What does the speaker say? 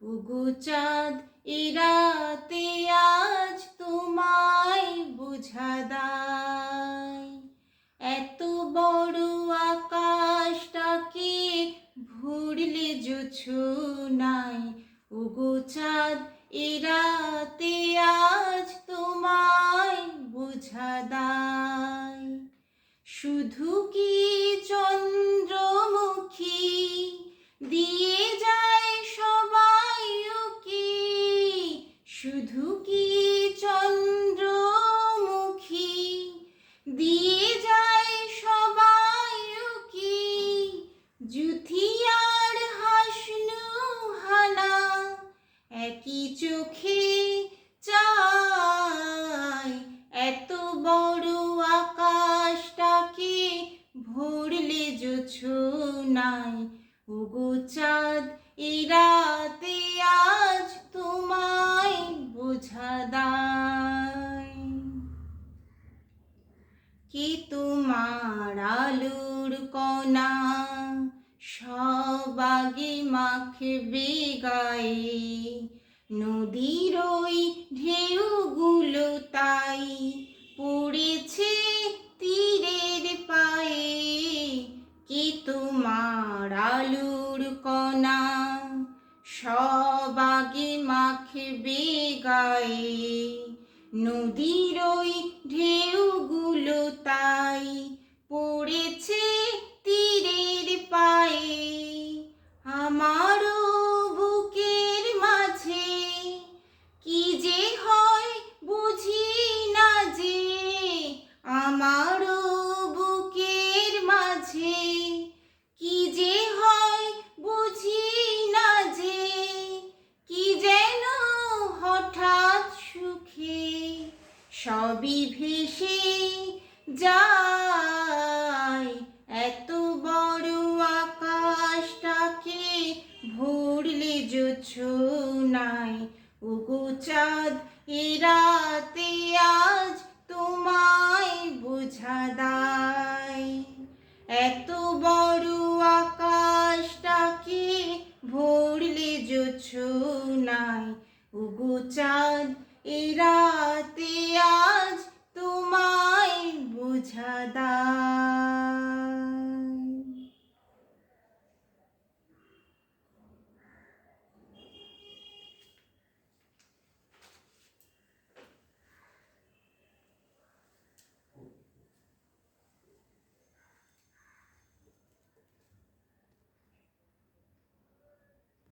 ওগো চাঁদ এ রাতে আজ তোমায় বুঝা দায়। এত বড় আকাশটাকে ভরলে জোছনায়, ওগো চাঁদ এ রাতে আজ তোমায় বুঝা দায়। শুধু কি চন্দ্রমুখী দিয়ে যায় সবাই ওকে, শুধু কি চন্দ্রমুখী দিয়ে যায় সবাই ওকে, জুথি আর হাসনু হানা একই চোখে চায়। এত বড় আকাশটাকে ভরলে জোছনায়, ওগো চাঁদ এ রাতে আজ তোমায় বুঝা দায়। কে তোমার আলোর কণা সব আগে মাখবে গায়ে, নদীর ওই ঢেউগুলো তাই পড়েছে তীরের পায়ে। কে তোমার আলোর কণা সব আগে মাখবে গায়ে, নদীর ওই ঢেউগুলো তাই পড়েছে তীরের পায়ে। আমারও বুকের মাঝে কি যে হয় বুঝি না যে, আমারও বুকের মাঝে কি যে হয় বুঝি না যে, কি যেন হঠাৎ সুখে সবই ভেসে যায়। এত বড় আকাশটাকে ভরলে জোছনায়, ওগো চাঁদ এ রাতে আজ তোমায় বুঝা দায়। এত বড় আকাশটাকে ভরলে জোছনায়, ওগো চাঁদ এ রাতে আজ তোমায় বুঝা দায়।